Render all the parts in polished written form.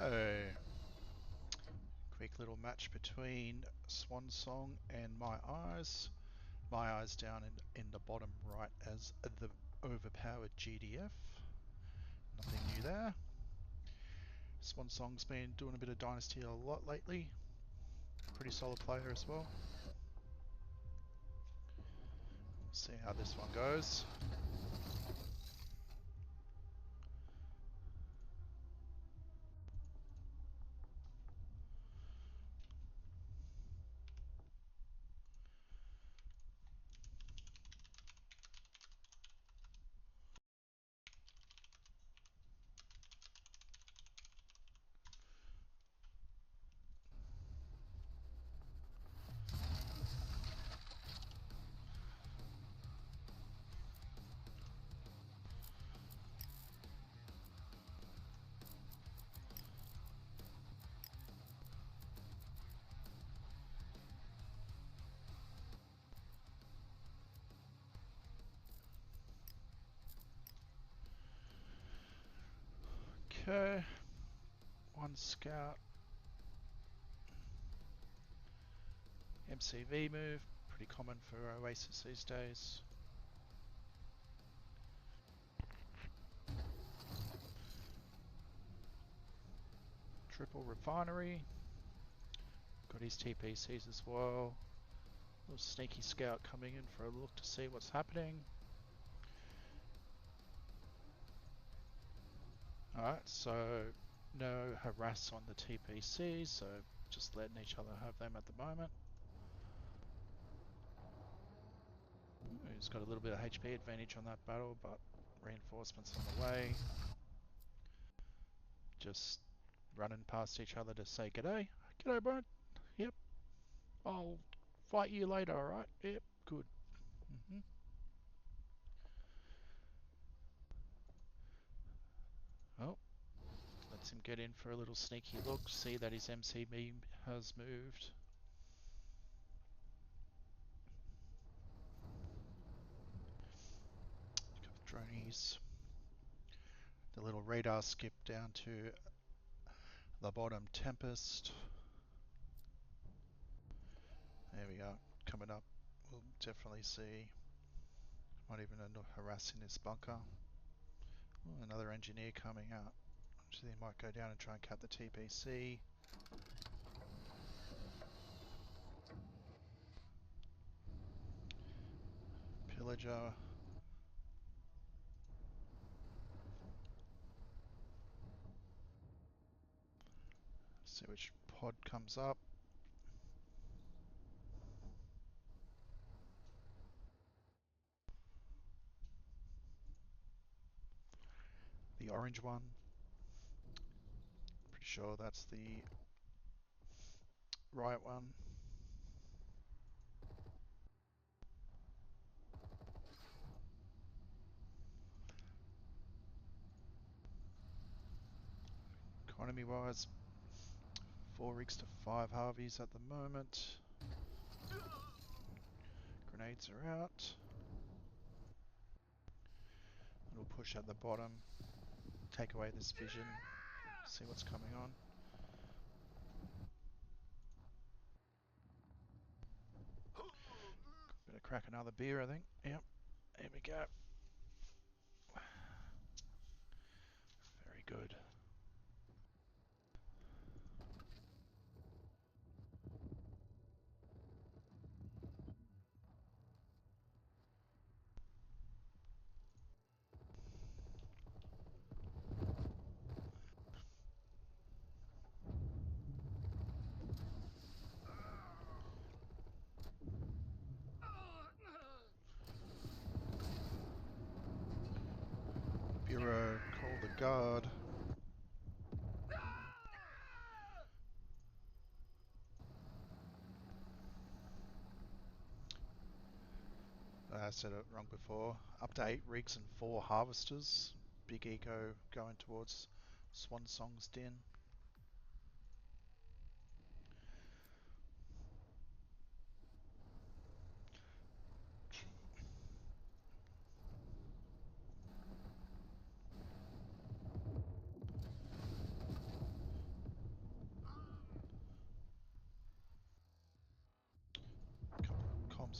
Okay. Quick little match between Swansong and My Eyes. My Eyes down in the bottom right as the overpowered GDF. Nothing new there. Swansong's been doing a bit of Dynasty a lot lately. Pretty solid player as well. See how this one goes. Okay. One scout. MCV move. Pretty common for Oasis these days. Triple refinery. Got his TPCs as well. Little sneaky scout coming in for a look to see what's happening. Alright, so no harass on the TPCs, so just letting each other have them at the moment. He's got a little bit of HP advantage on that battle, but reinforcements on the way. Just running past each other to say g'day. G'day, bro. Yep. I'll fight you later, alright? Yep, good. Oh, lets him get in for a little sneaky look, see that his MCB has moved. A couple of dronies. The little radar skip down to the bottom Tempest. There we go. Coming up, we'll definitely see. Might even end up harassing this bunker. Ooh, another engineer coming out. Actually, they might go down and try and cut the TPC. Pillager. See which pod comes up. The orange one. Pretty sure that's the right one. Economy wise, 4 rigs to 5 Harveys at the moment. Grenades are out. Little push at the bottom. Take away this vision. See what's coming on. Better crack another beer, I think. Yep. Here we go. Very good. Bureau, call the guard. I said it wrong before. Up to 8 rigs and 4 harvesters. Big eco going towards Swansong's den.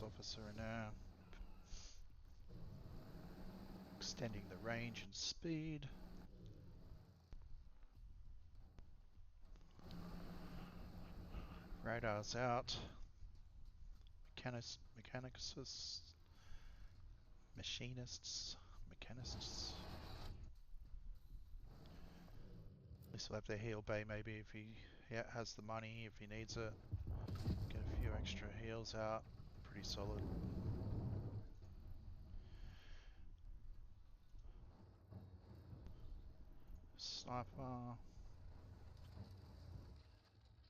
officer in there. Extending the range and speed. Radars out. Mechanics, machinists, mechanists. At least we'll have the heal bay maybe if he has the money, if he needs it. Get a few extra heals out. Pretty solid. Sniper.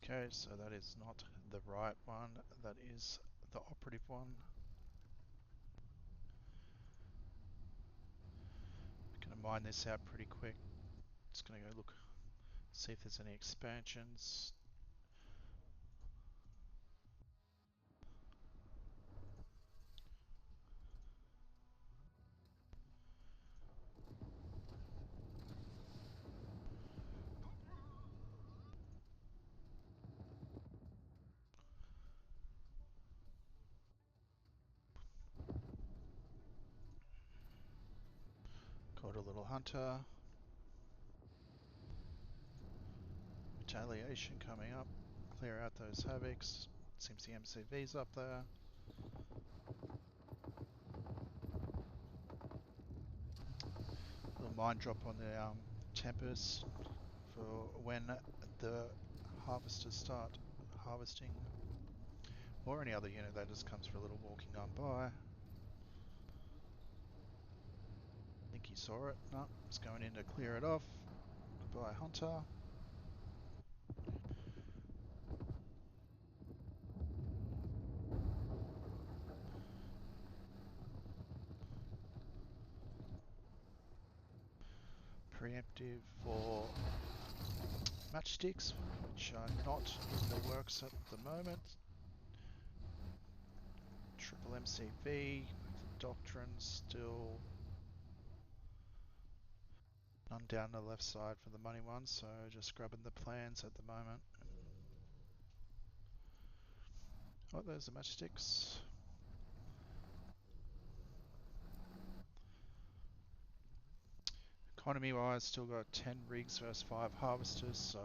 Okay, so that is not the right one. That is the operative one. Gonna mine this out pretty quick. Just gonna go look, see if there's any expansions. Caught a little hunter. Retaliation coming up. Clear out those havocs. Seems the MCV's up there. Little mine drop on the Tempest for when the harvesters start harvesting, or any other unit that just comes for a little walking on by. I think he saw it. No, it's going in to clear it off. Goodbye, hunter. Preemptive for matchsticks, which are not in the works at the moment. Triple MCV, the doctrine still none down the left side for the money one, so just grabbing the plans at the moment. Oh, there's the matchsticks. Economy wise, still got 10 rigs versus 5 harvesters, so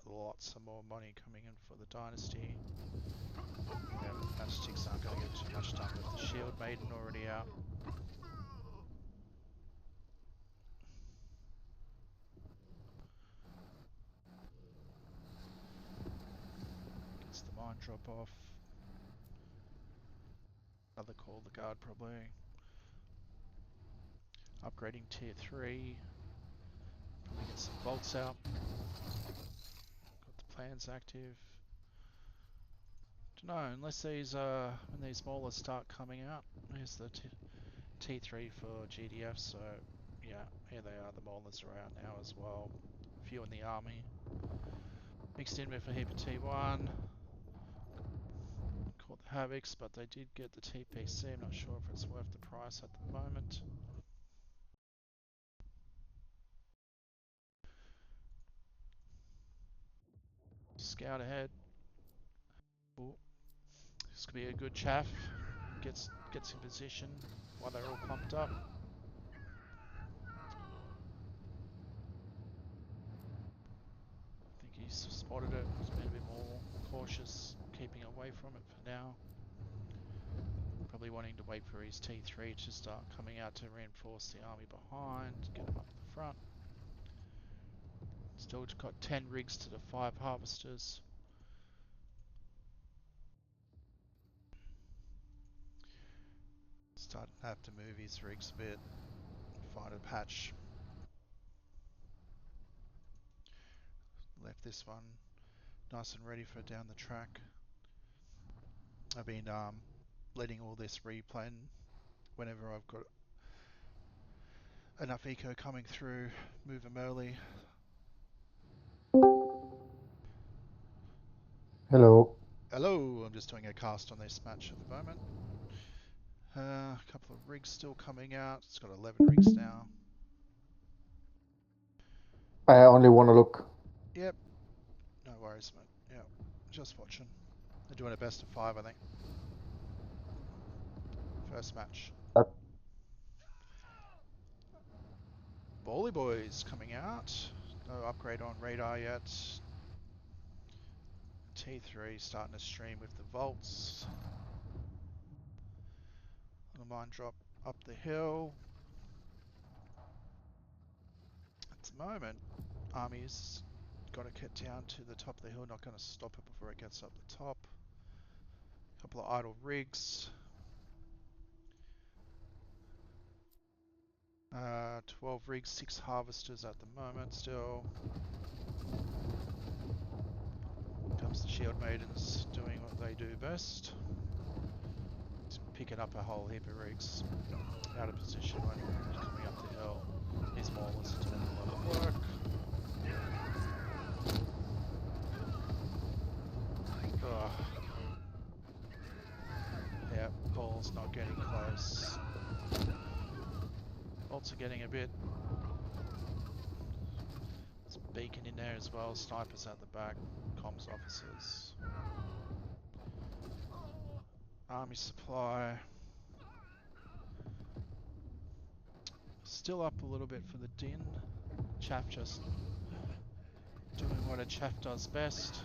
lots of more money coming in for the dynasty. Yeah, matchsticks aren't going to get too much done with the shield maiden already out. Gets the mine drop off. Another call the guard probably. Upgrading tier 3. Probably get some bolts out. Got the plans active. Don't know, unless these when these maulers start coming out. Here's the T3 for GDF, so yeah, here they are, the maulers are out now as well. A few in the army. Mixed in with a heap of T1. Caught the Havocs, but they did get the TPC. I'm not sure if it's worth the price at the moment. Scout ahead. Ooh, this could be a good chaff. Gets in position while they're all clumped up. I think he's spotted it. He's been a bit more cautious, keeping away from it for now. Probably wanting to wait for his T3 to start coming out to reinforce the army behind, get him up the front. Still got 10 rigs to the 5 harvesters. Starting to have to move his rigs a bit, find a patch. Left this one nice and ready for down the track. I've been letting all this replan whenever I've got enough eco coming through, move them early. Hello. Hello, I'm just doing a cast on this match at the moment. A couple of rigs still coming out. It's got 11 rigs now. I only want to look. Yep, no worries, mate. Yep, just watching. They're doing a best of 5, I think. First match. That Bally Boys coming out. No upgrade on radar yet. T3 starting to stream with the Volts. Little mine drop up the hill. At the moment, Army's got to get down to the top of the hill, not going to stop it before it gets up the top. Couple of idle rigs. 12 rigs, 6 harvesters at the moment still. Comes the Shield Maidens doing what they do best. He's picking up a whole heap of rigs. Out of position when coming up the hill. These maulers are doing a lot of work. Ugh. Yeah, ball's not getting close. Bolts are getting a bit. There's a beacon in there as well. Snipers at the back. Comms officers. Army supply. Still up a little bit for the din. Chaff just doing what a chaff does best.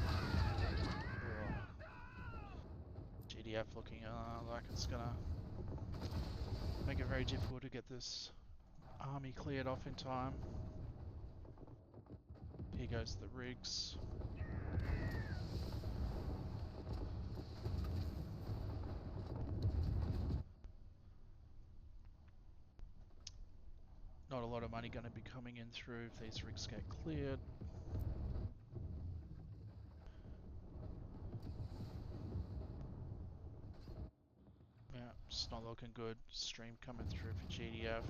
Ugh. GDF looking like it's gonna make it very difficult to get this army cleared off in time. Here goes the rigs. Not a lot of money going to be coming in through if these rigs get cleared. Yeah, it's not looking good. Stream coming through for GDF.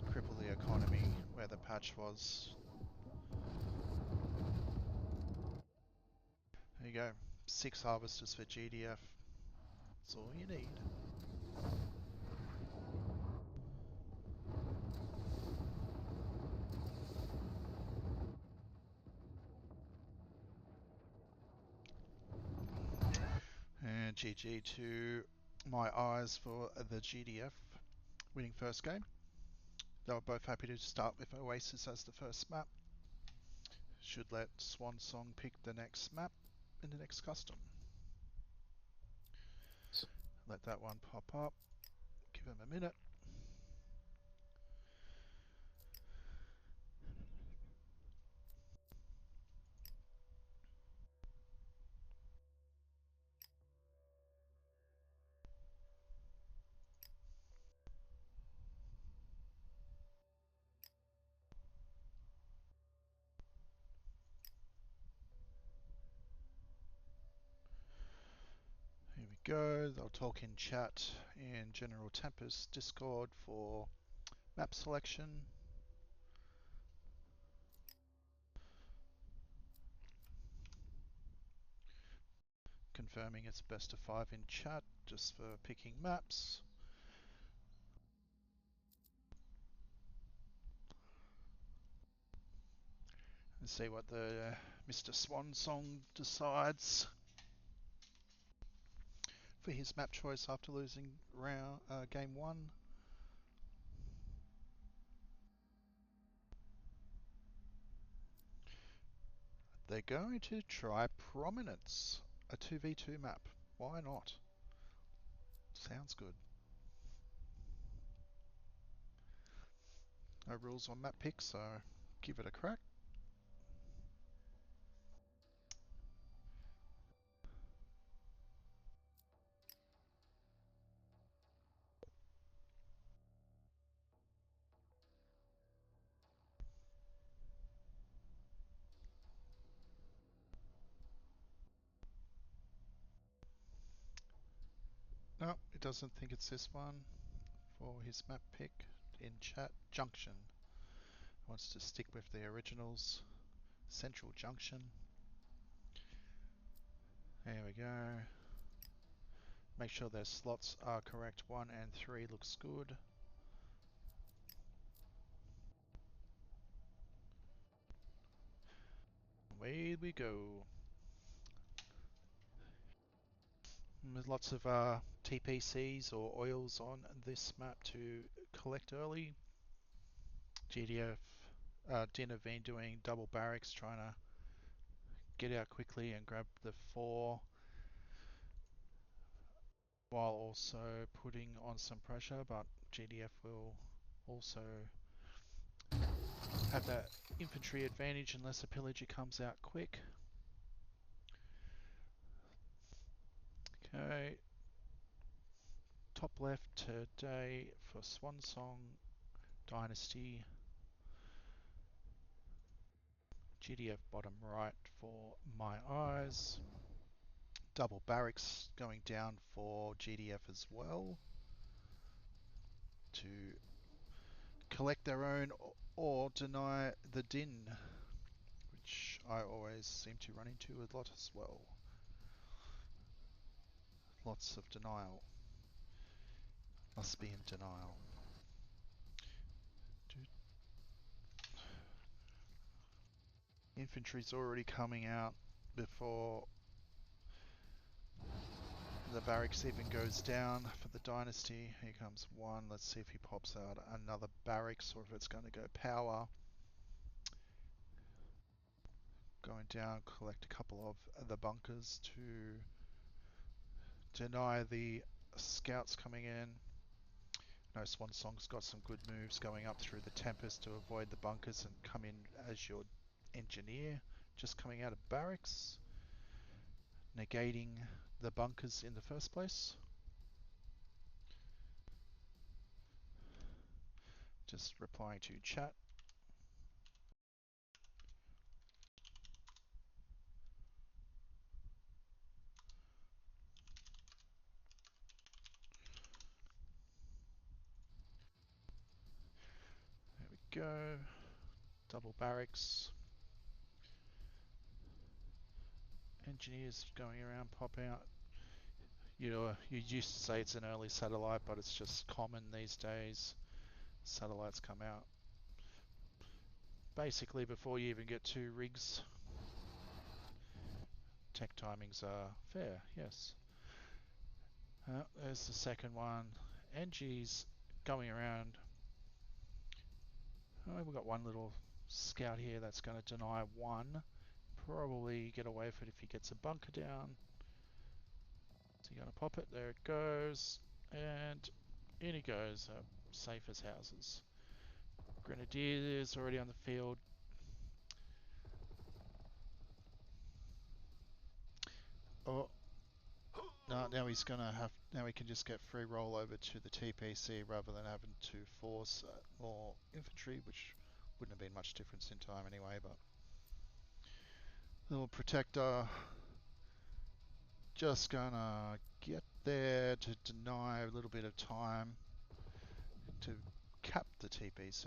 Cripple the economy where the patch was. There you go. 6 harvesters for GDF. That's all you need. And GG to my eyes for the GDF winning first game. They were both happy to start with Oasis as the first map. Should let Swansong pick the next map in the next custom. Let that one pop up. Give him a minute. Here we go. They'll talk in chat in General Tempest Discord for map selection. Confirming it's best of 5 in chat just for picking maps. And see what the Mr. Swansong decides for his map choice after losing game 1. They're going to try Prominence, a 2v2 map. Why not? Sounds good. No rules on map pick, so give it a crack. No, it doesn't think it's this one for his map pick in chat. Junction. Wants to stick with the originals. Central Junction. There we go. Make sure their slots are correct. 1 and 3 looks good. Away we go. There's lots of TPCs or oils on this map to collect early. GDF Din have been doing double barracks, trying to get out quickly and grab the 4, while also putting on some pressure, but GDF will also have that infantry advantage unless a pillager comes out quick. Okay, top left today for Swansong Dynasty. GDF bottom right for My Eyes. Double barracks going down for GDF as well to collect their own or deny the din, which I always seem to run into a lot as well. Lots of denial. Must be in denial. Infantry's already coming out before the barracks even goes down for the dynasty. Here comes one. Let's see if he pops out another barracks or if it's going to go power. Going down, collect a couple of the bunkers to deny the scouts coming in. No, Swansong's got some good moves going up through the Tempest to avoid the bunkers and come in as your engineer, just coming out of barracks, negating the bunkers in the first place. Just replying to chat. There we go. Double barracks. Engineers going around, pop out. You used to say it's an early satellite, but it's just common these days. Satellites come out basically before you even get 2 rigs. Tech timings are fair, yes. There's the second one. NG's going around. Oh, we've got one little scout here that's going to deny 1. Probably get away with it if he gets a bunker down. So you're going to pop it. There it goes. And in he goes. Safe as houses. Grenadiers already on the field. Oh, no, now he's going to have... Now he can just get free roll over to the TPC rather than having to force more infantry, which wouldn't have been much difference in time anyway, but... Little protector just gonna get there to deny a little bit of time to cap the TPC.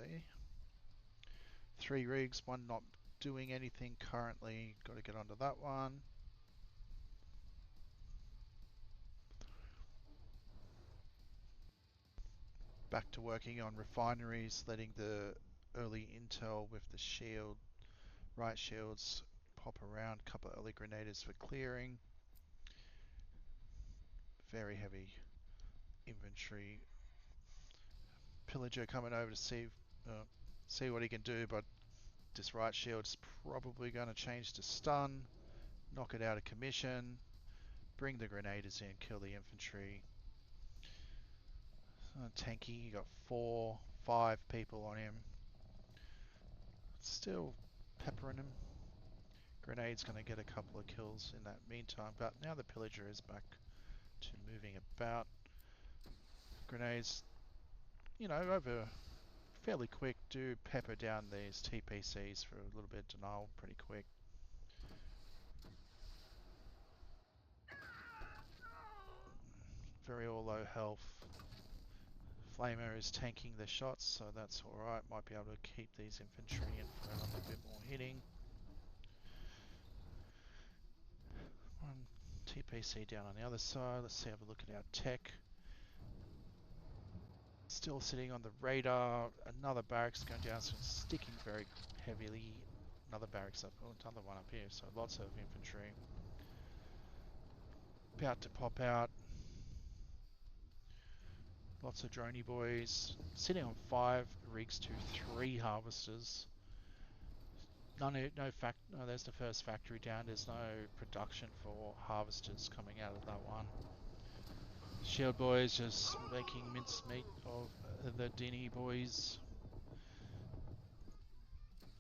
3 rigs, 1 not doing anything currently. Got to get onto that one. Back to working on refineries, letting the early intel with the shield, right shields pop around. Couple of early grenadiers for clearing. Very heavy infantry. Pillager coming over to see what he can do, but this right shield's probably going to change to stun, knock it out of commission, bring the grenadiers in, kill the infantry. Tanky, you got 4, 5 people on him. Still peppering him. Grenade's going to get a couple of kills in that meantime, but now the pillager is back to moving about. Grenades, over fairly quick, do pepper down these TPCs for a little bit of denial pretty quick. Very all low health. Flamer is tanking the shots, so that's alright. Might be able to keep these infantry in for a little bit more hitting. One TPC down on the other side. Let's have a look at our tech. Still sitting on the radar. Another barracks going down, so sticking very heavily. another barracks up. Oh, another one up here. So lots of infantry. About to pop out. Lots of droney boys. Sitting on 5 rigs to 3 harvesters. No, there's the first factory down. There's no production for harvesters coming out of that one. Shield boys just making mincemeat of the Dinny boys.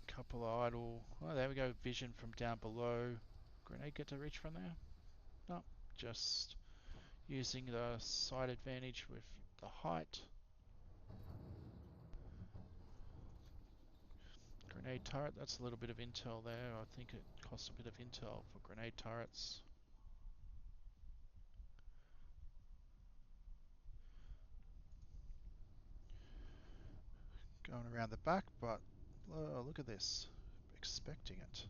Couple of idle. Oh, there we go. Vision from down below. Grenade get to reach from there? No, just using the side advantage with the height. Grenade turret, that's a little bit of intel there. I think it costs a bit of intel for grenade turrets. Going around the back, but oh, look at this. Expecting it.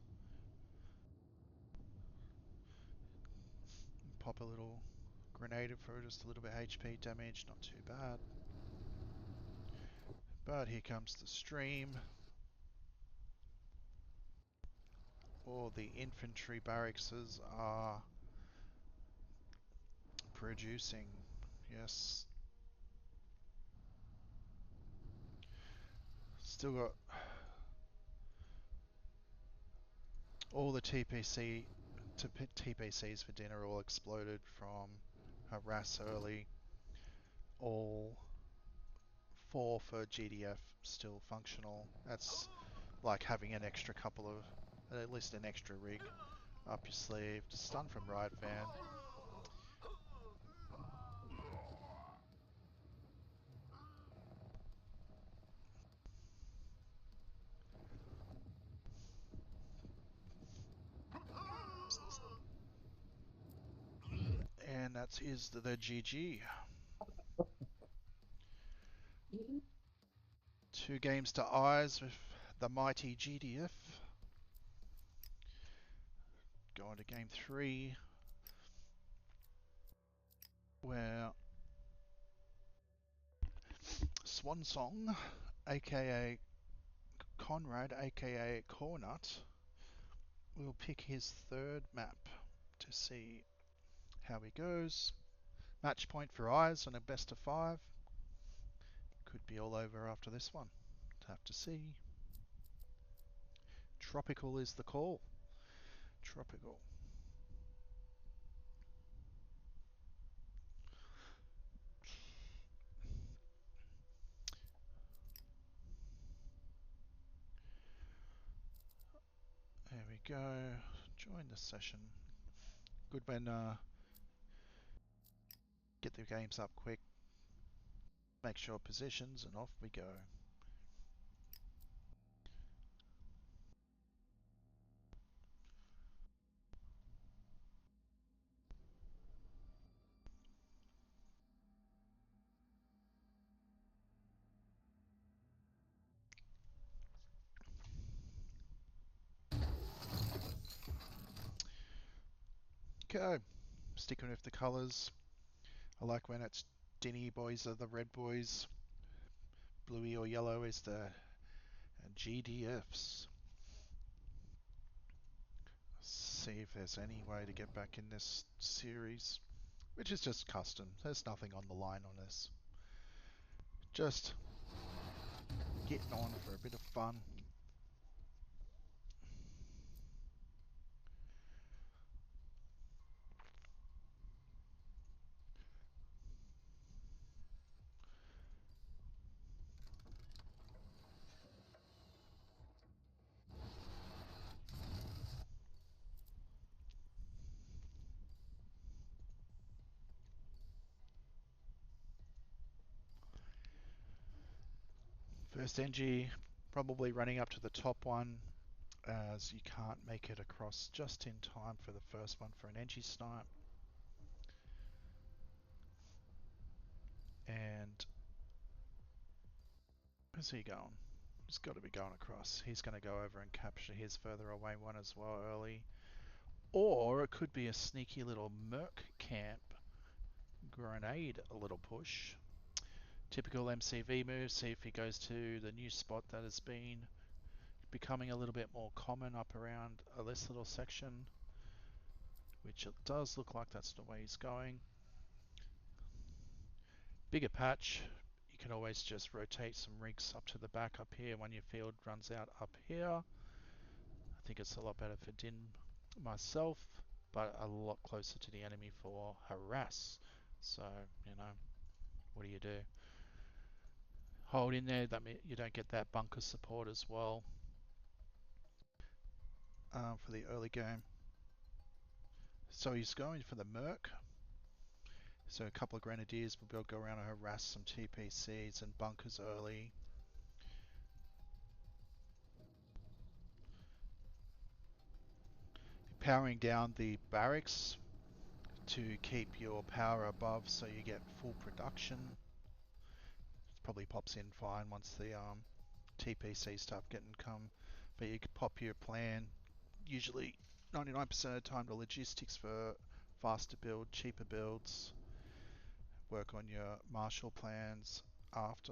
Pop a little grenade for just a little bit HP damage, not too bad. But here comes the stream. All the infantry barracks are producing. Yes. Still got all the TPCs for dinner all exploded from harass early. All 4 for GDF still functional. That's like having an extra couple of, at least an extra rig up your sleeve. Stun from riot van. And that is the GG. 2 games to eyes with the mighty GDF. Going to game 3, where Swansong, aka Conrad, aka Cornut, will pick his 3rd map to see how he goes. Match point for eyes on a best of 5. Could be all over after this one. Have to see. Tropical is the call. Tropical. There we go. Join the session. Good when get the games up quick. Make sure positions and off we go. Okay. Sticking with the colours. I like when it's Dinny boys are the red boys. Bluey or yellow is the GDFs. See if there's any way to get back in this series, which is just custom. There's nothing on the line on this. Just getting on for a bit of fun. First NG probably running up to the top one, as you can't make it across just in time for the first one for an NG snipe. And where's he going? He's got to be going across. He's going to go over and capture his further away one as well early. Or it could be a sneaky little Merc camp grenade, a little push. Typical MCV move. See if he goes to the new spot that has been becoming a little bit more common up around this little section, which it does look like that's the way he's going. Bigger patch, you can always just rotate some rigs up to the back up here when your field runs out up here. I think it's a lot better for Din myself, but a lot closer to the enemy for harass. So, you know, what do? Hold in there, that means you don't get that bunker support as well for the early game. So he's going for the Merc. So a couple of Grenadiers will be able to go around and harass some TPCs and bunkers early. Powering down the barracks to keep your power above so you get full production. It probably pops in fine once the TPC stuff getting come. But you could pop your plan. Usually 99% of the time the logistics for faster build, cheaper builds. Work on your Marshall plans after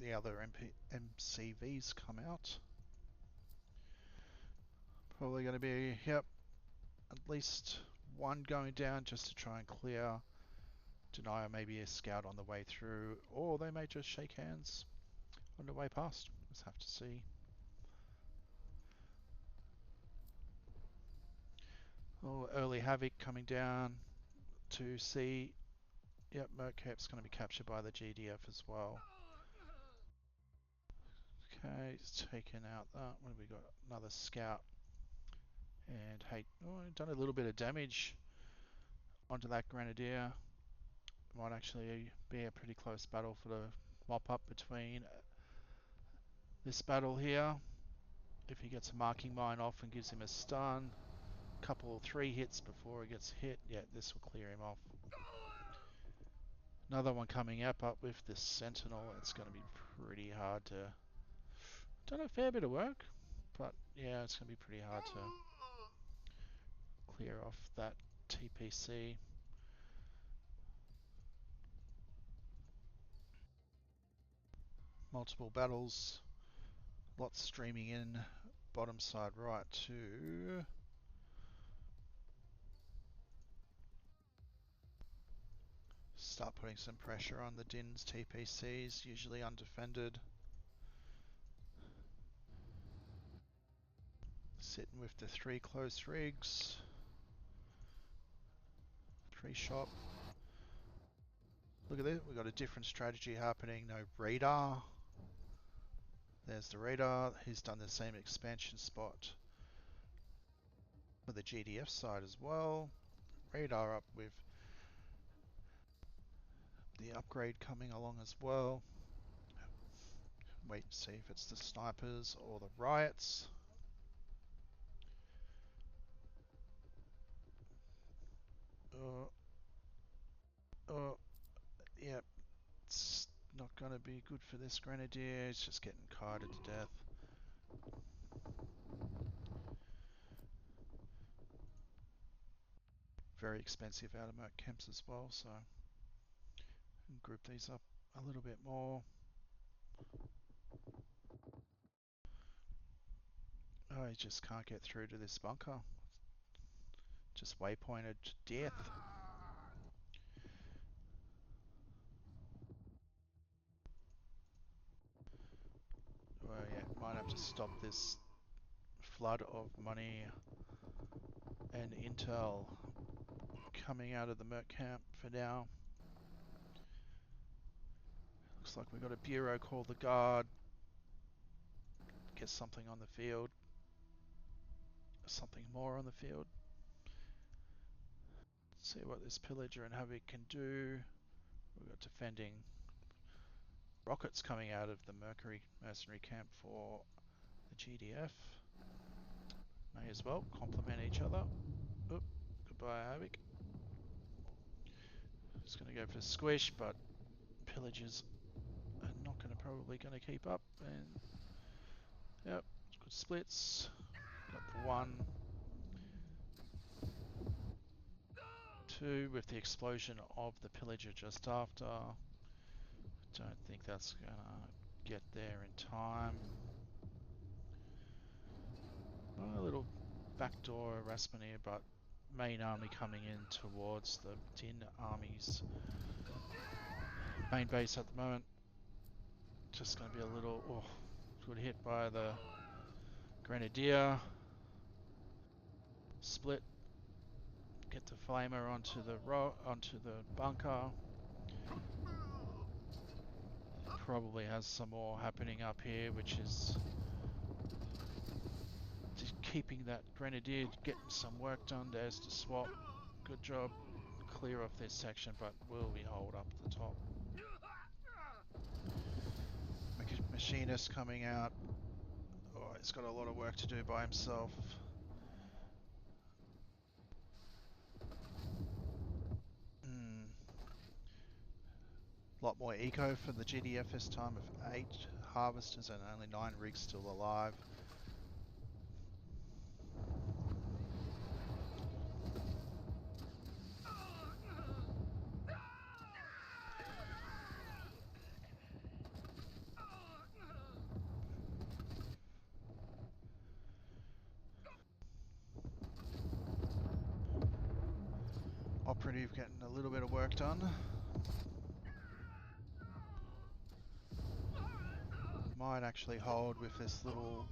the other MCVs come out. Probably going to be, yep, at least one going down just to try and clear. Denier maybe a scout on the way through, or they may just shake hands on the way past. Let's have to see. Oh, early Havoc coming down to see. Yep, Mercap's going to be captured by the GDF as well. Okay, he's taken out that. What have we got? Another scout. And hey, oh, done a little bit of damage onto that Grenadier. Might actually be a pretty close battle for the mop up between this battle here. If he gets a marking mine off and gives him a stun, couple 3 hits before he gets hit, yeah, this will clear him off. Another one coming up with the Sentinel. It's going to be pretty hard to... Done a fair bit of work, but yeah, it's going to be pretty hard to clear off that TPC. Multiple battles, lots streaming in, bottom side right to... Start putting some pressure on the Din's TPCs, usually undefended. Sitting with the 3 close rigs. 3 shot. Look at this, we've got a different strategy happening. No radar. There's the radar. He's done the same expansion spot for the GDF side as well. Radar up with the upgrade coming along as well. Wait and see if it's the snipers or the riots. Yeah, it's not going to be good for this Grenadier. It's just getting kited to death. Very expensive out of Merc camps as well, so group these up a little bit more. Oh, he just can't get through to this bunker. Just waypointed to death. Well, yeah, might have to stop this flood of money and intel coming out of the Merc camp for now. Looks like we've got a bureau called the Guard. Get something on the field. Something more on the field. See what this Pillager and Havoc can do. We've got defending rockets coming out of the mercenary camp for the GDF. May as well complement each other. Oop, goodbye Havoc. Just going to go for a squish, but Pillagers are not probably going to keep up. And yep, good splits. Got the 1, 2 with the explosion of the Pillager just after. Don't think that's going to get there in time. A little backdoor harassment here, but main army coming in towards the Din army's main base at the moment. Just going to be a little good hit by the Grenadier. Split. Get the flamer onto the bunker. Probably has some more happening up here, which is just keeping that Grenadier getting some work done. There's the swap. Good job. Clear off this section, but will we hold up the top? Machinist coming out. Oh, he's got a lot of work to do by himself. A lot more eco for the GDF this time of 8 harvesters and only 9 rigs still alive. Operative getting a little bit of work done. Might actually hold with this little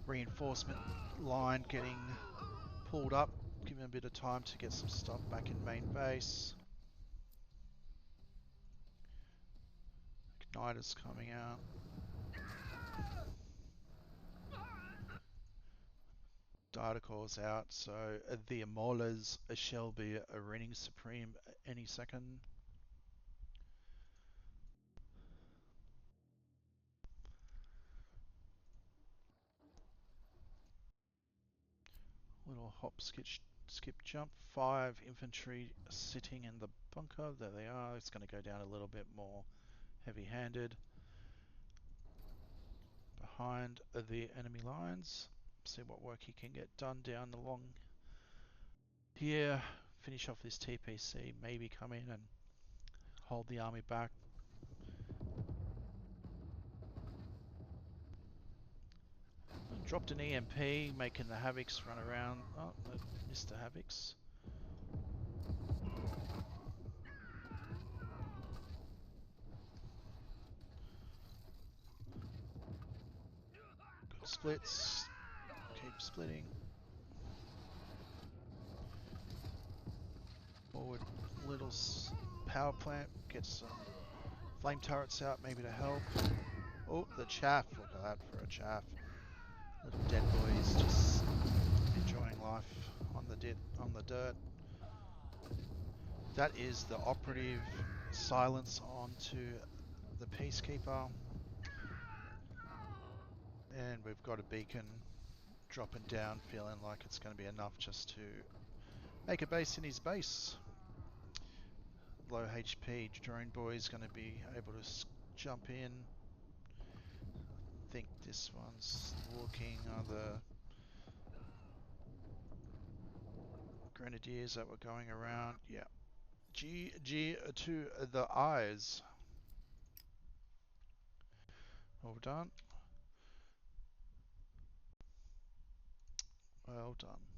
reinforcement line getting pulled up. Give him a bit of time to get some stuff back in main base. Igniter's coming out. Data cores out, so the Amolas shall be reigning supreme any second. Little hop, skip, jump. 5 infantry sitting in the bunker. There they are. It's going to go down a little bit more heavy-handed. Behind the enemy lines. See what work he can get done down along here. Finish off this TPC. Maybe come in and hold the army back. Dropped an EMP, making the Havocs run around. Oh, missed the Havocs. Good splits. Keep splitting. Forward little power plant. Get some flame turrets out maybe to help. Oh, the chaff. Look at that for a chaff. Little dead boys just enjoying life on the dirt. That is the operative silence onto the Peacekeeper. And we've got a beacon dropping down, feeling like it's going to be enough just to make a base in his base. Low HP drone boy is going to be able to jump in. I think this one's looking the grenadiers that were going around. Yeah. G to the eyes. Well done. Well done.